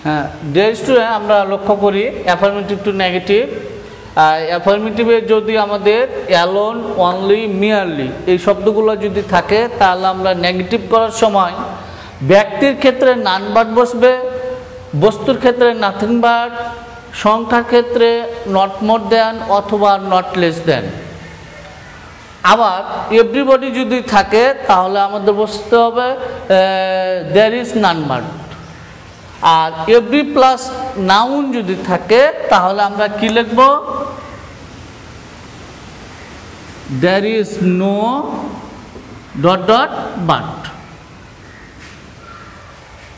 হ্যাঁ, dear student, আমরা লক্ষ্য করি অ্যাফার্মেটিভ টু নেগেটিভ। অ্যাফার্মেটিভে যদি আমাদের অ্যালোন, অনলি, মিয়ারলি এই শব্দগুলো যদি থাকে, তাহলে আমরা নেগেটিভ করার সময় ব্যক্তির ক্ষেত্রে নান বাট বসবে, বস্তুর ক্ষেত্রে নাথিং বাট, সংখ্যার ক্ষেত্রে নট মোর দ্যান অথবা নট লেস দ্যান। আবার এভরিবডি যদি থাকে তাহলে আমাদের বসতে হবে দেয়ার ইজ নান বাট। আর এভরি প্লাস নাউন যদি থাকে তাহলে আমরা কি লিখব? There is no dot dot but.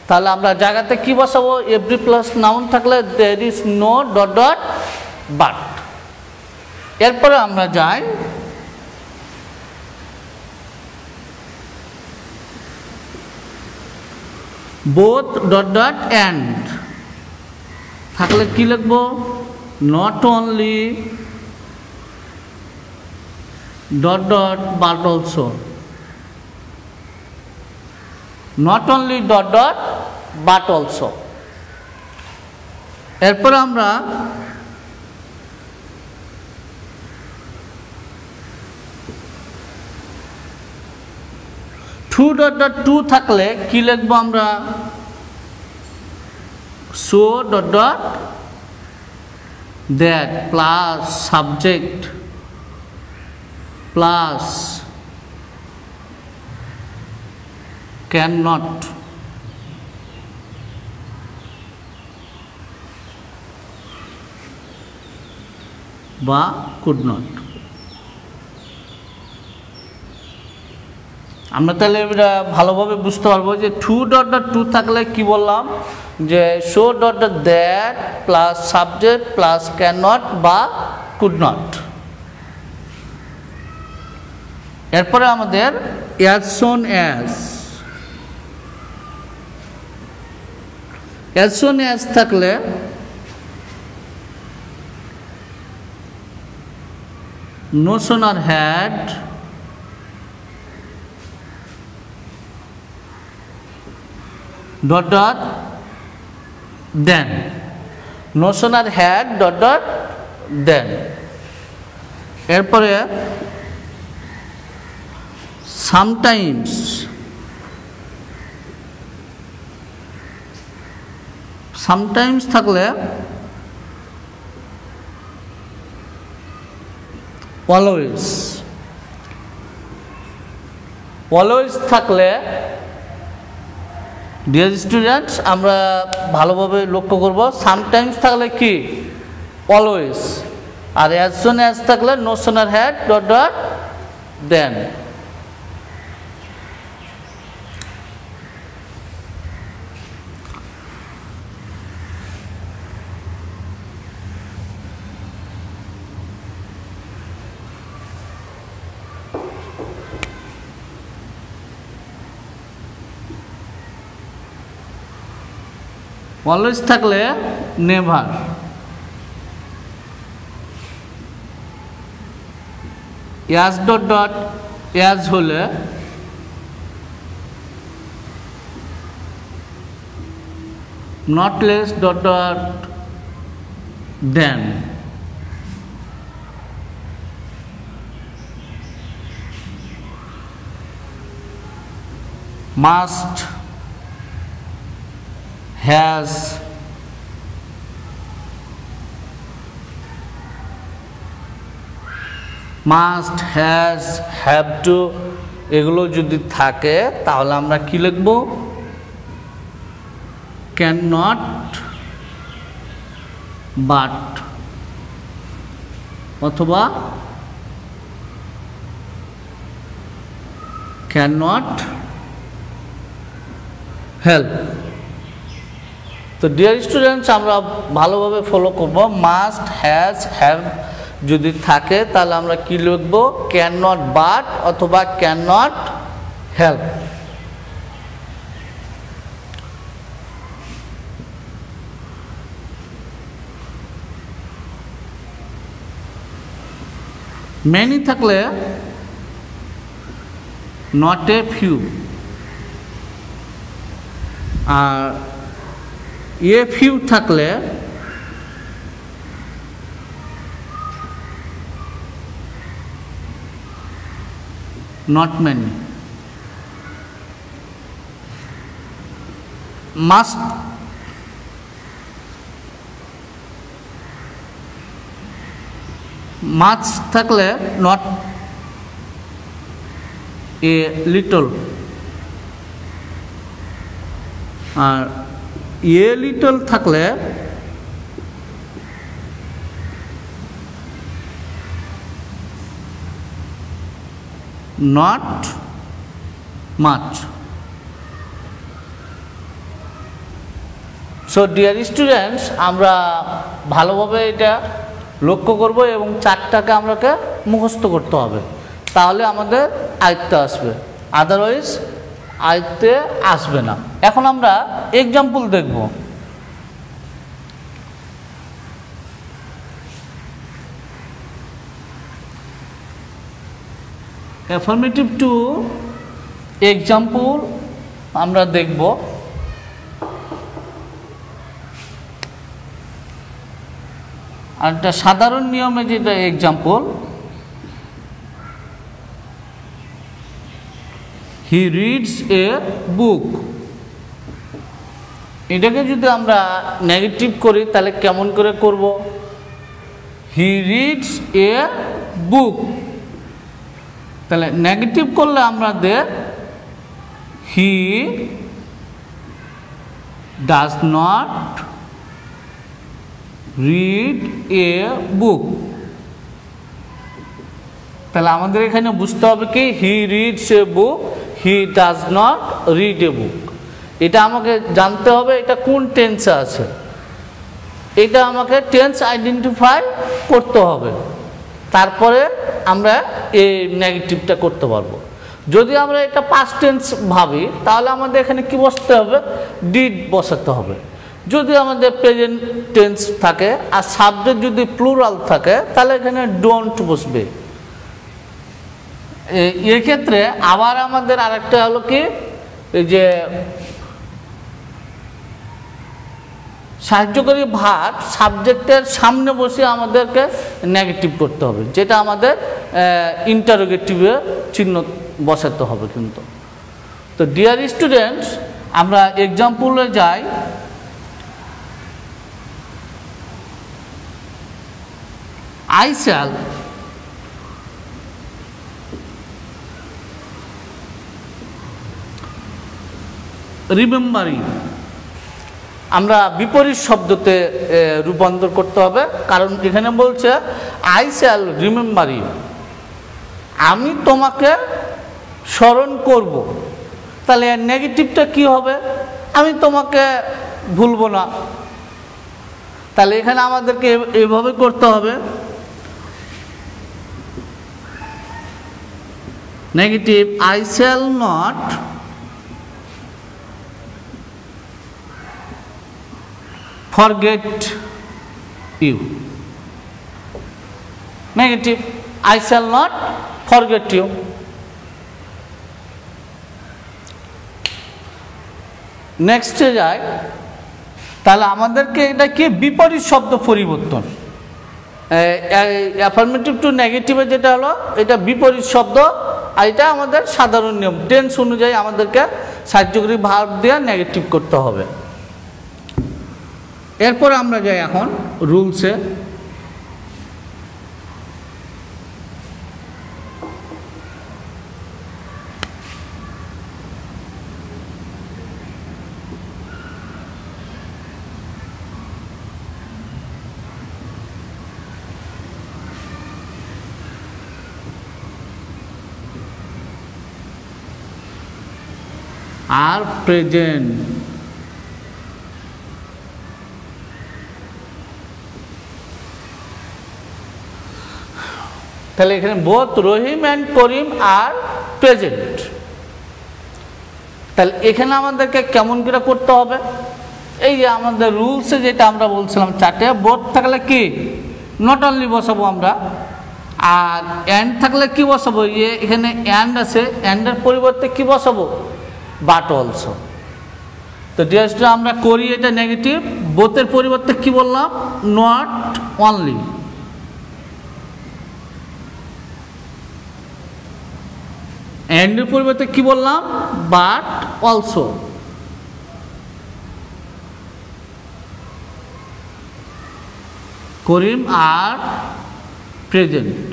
তাহলে আমরা জায়গাতে কি বসাবো? এভরি প্লাস নাউন থাকলে there is no dot dot but. এরপরে আমরা যাই বোথ ডট ডট অ্যান্ড থাকলে কি লিখব? Not only dot dot but also. Not only dot dot but also. এরপর আমরা টু ডট ডট টু থাকলে কি লিখব আমরা? So dot dot that plus subject plus can not বা কুড নট। আমরা তাহলে এটা ভালোভাবে বুঝতে পারবো যে টু ডট ডট টু থাকলে কি বললাম? যে so dot dot that plus subject plus can not বা কুড নট। এরপরে আমাদের as soon as. As soon as থাকলে no sooner had dot dot then. No sooner had dot dot then. এরপরে sometimes sometimes থাকলে always. Always থাকলে dear students আমরা ভালোভাবে লক্ষ্য করব, সামটাইমস থাকলে কি? অলওয়েজ। আর অ্যাজ সুন অ্যাজ থাকলে no sooner had dot dot then. Always থাকলে never. As dot dot as হলে not less dot dot than. Must has, must, has, have to এগুলো যদি থাকে তাহলে আমরা কি লিখব? ক্যান নট বাট অথবা ক্যান নট হেল্প। তো ডিয়ার স্টুডেন্টস আমরা ভালোভাবে ফলো করব। মাস্ট, হ্যাজ, হ্যাভ যদি থাকে তাহলে আমরা কি লিখব? ক্যান নট বাট অথবা ক্যান নট হেল্প। মেনি থাকলে নট এ ফিউ। আর এ ফিউ থাকলে not many, must much থাকলে not a little, আর a little থাকলে not much. So dear students, আমরা ভালোভাবে এটা লক্ষ্য করব এবং চারটাকে আমরাকে মুখস্থ করতে হবে, তাহলে আমাদের আয়ত্তে আসবে, আদারওয়াইজ আয়ত্তে আসবে না। এখন আমরা এক্সাম্পল দেখব। অ্যাফার্মেটিভ টু এক্সাম্পল আমরা দেখব। আর একটা সাধারণ নিয়মে যেটা এক্সাম্পল, হি রিডস এ বুক, এটাকে যদি আমরা নেগেটিভ করি তাহলে কেমন করে করব? হি রিডস এ বুক, তাহলে নেগেটিভ করলে আমাদের he does not read a book. তাহলে আমাদের এখানে বুঝতে হবে কি, he reads a book, he does not read a book. এটা আমাকে জানতে হবে এটা কোন টেন্সে আছে, এটা আমাকে টেন্স আইডেন্টিফাই করতে হবে, তারপরে আমরা এই নেগেটিভটা করতে পারবো। যদি আমরা এটা পাস্ট টেন্স ভাবি তাহলে আমাদের এখানে কি বসাতে হবে? ডিড বসাতে হবে। যদি আমাদের প্রেজেন্ট টেন্স থাকে আর সাবজেক্ট যদি প্লুরাল থাকে তাহলে এখানে ডোন্ট বসবে। এক্ষেত্রে আবার আমাদের আরেকটা হলো কি, এই যে সাহায্যকারী ভার্ব সাবজেক্টের সামনে বসে আমাদেরকে নেগেটিভ করতে হবে, যেটা আমাদের ইন্টারোগেটিভে চিহ্ন বসাতে হবে কিন্তু। তো ডিয়ার স্টুডেন্টস, আমরা এক্সাম্পলে যাই। I shall remembering, আমরা বিপরীত শব্দতে রূপান্তর করতে হবে, কারণ এখানে বলছে I shall remember you, আমি তোমাকে স্মরণ করব। তাহলে এর নেগেটিভটা কি হবে? আমি তোমাকে ভুলবো না। তাহলে এখানে আমাদেরকে এভাবে করতে হবে, negative I shall not forget you, negative I shall not forget you। নেক্সটে যাই, তাহলে আমাদেরকে এটা কি বিপরীত শব্দ পরিবর্তন, অ্যাফার্মেটিভ টু নেগেটিভে যেটা হলো এটা বিপরীত শব্দ, আর এটা আমাদের সাধারণ নিয়ম, টেন্স অনুযায়ী আমাদেরকে সাহায্যকারী ভার্ব দিয়ে নেগেটিভ করতে হবে। এরপর আমরা যাই এখন রুলসে। আর প্রেজেন্ট, তাহলে এখানে both Rahim and Karim are present. তাহলে এখানে আমাদেরকে কেমন করে করতে হবে? এই যে আমাদের রুলসে যেটা আমরা বলছিলাম চারটে, বোথ থাকলে কি নট অনলি বসাবো আমরা, আর অ্যান্ড থাকলে কি বসাবো? এখানে অ্যান্ড আছে, অ্যান্ডের পরিবর্তে কি বসাবো? But also. তো ডিয়ার স্টুডেন্ট আমরা করি এটা নেগেটিভ, বোথের পরিবর্তে কি বললাম, নট অনলি। এন্ডের পরিবর্তে কি বললাম, but also. Karim are present.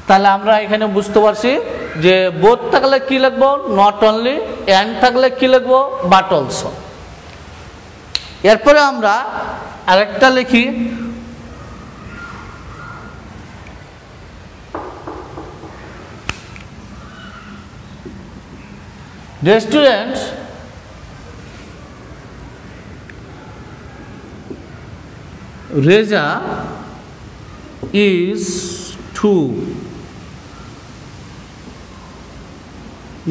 তাহলে আমরা এখানে বুঝতে পারছি যে বোথ থাকলে কি লিখবো, নট অনলি, এন্ড থাকলে কি লিখবো, বাট অলসো। এরপরে আমরা আরেকটা লিখি, dear students, Reza is to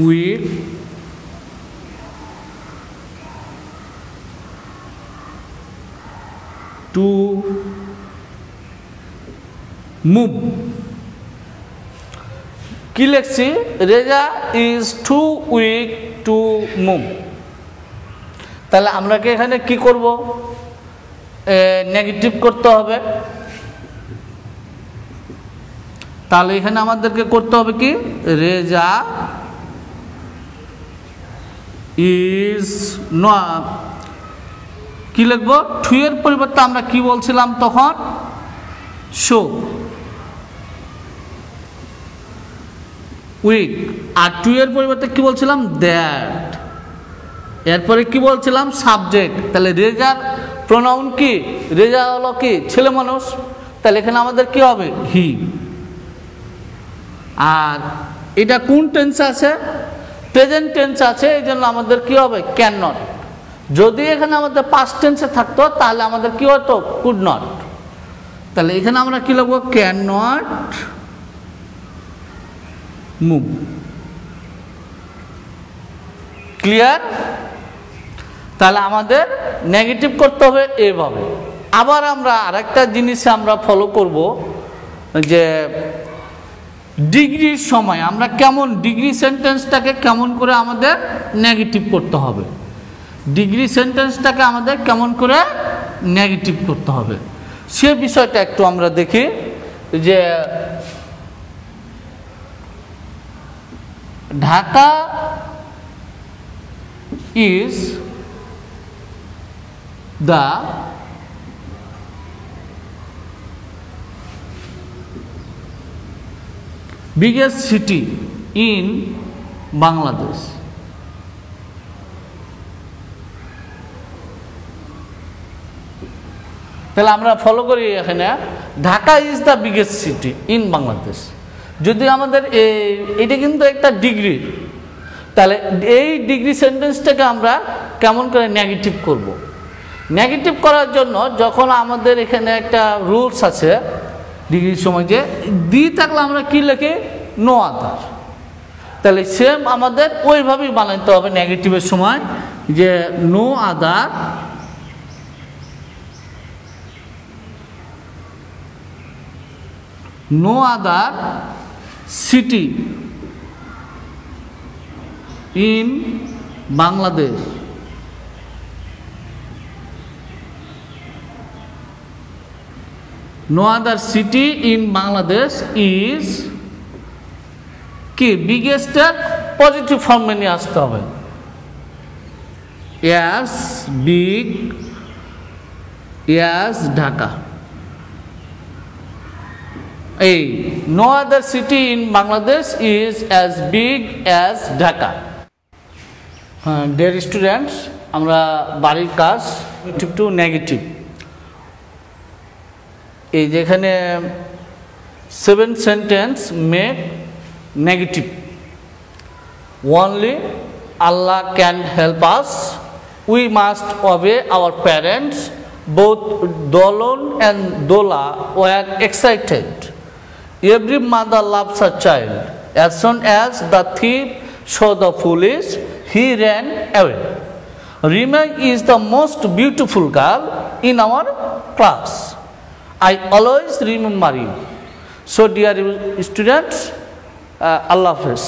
with to move। কি লিখছি, Reza is too weak to move. তাহলে আমরা কি এখানে কি করব, নেগেটিভ করতে হবে। তাহলে এখানে আমাদেরকে করতে হবে কি, রেজা ইজ নট, কি লিখবো, টু এর পরিবর্তে আমরা কি বলছিলাম তখন, শো উইক, আর টু এর পরিবর্তে কি বলছিলাম, দ্যাট। এরপরে কি বলছিলাম, সাবজেক্ট। তাহলে রেজার প্রোনাউন কি, রেজা হলো কি ছেলে মানুষ, তাহলে এখানে আমাদের কি হবে, হি। আর এটা কোন টেন্স আছে, প্রেজেন্ট টেন্স আছে, এই জন্য আমাদের কি হবে, ক্যান নট। যদি এখানে আমাদের পাস্ট টেন্সে থাকতো তাহলে আমাদের কি হতো, কুড নট। তাহলে এখানে আমরা কি লিখবো, ক্যান নট মুভ। ক্লিয়ার? তাহলে আমাদের নেগেটিভ করতে হবে এভাবে। আবার আমরা আরেকটা জিনিস আমরা ফলো করব, যে ডিগ্রির সময় আমরা কেমন, ডিগ্রি সেন্টেন্সটাকে কেমন করে আমাদের নেগেটিভ করতে হবে, ডিগ্রি সেন্টেন্সটাকে আমাদের কেমন করে নেগেটিভ করতে হবে, সে বিষয়টা একটু আমরা দেখি। যে Dhaka is the biggest city in Bangladesh। তাহলে আমরা ফলো করি এখানে, Dhaka is the biggest city in Bangladesh. যদি আমাদের এটা কিন্তু একটা ডিগ্রি, তাহলে এই ডিগ্রি সেন্টেন্সটাকে আমরা কেমন করে নেগেটিভ করব। নেগেটিভ করার জন্য যখন আমাদের এখানে একটা রুলস আছে ডিগ্রির সময়, যে দি থাকলে আমরা কি লিখি, নো আদার। তাহলে সেম আমাদের ওইভাবেই বানাইতে হবে নেগেটিভের সময়, যে no other city in Bangladesh no other city in Bangladesh is কি biggest পজিটিভ ফর্মে নিয়ে আসতে হবে, as big as Dhaka। এই no other city in Bangladesh is as big as Dhaka। Deer students, আমরা বাড়ির কাজ টু নেগেটিভ, এই যেখানে 7 sentence make negative. only Allah can help us, we must obey our parents, both Dolon and Dola were excited, every mother loves her child, as soon as the thief saw the foolish he ran away, Rima is the most beautiful girl in our class, I always remember you। So dear students, Allah Hafiz।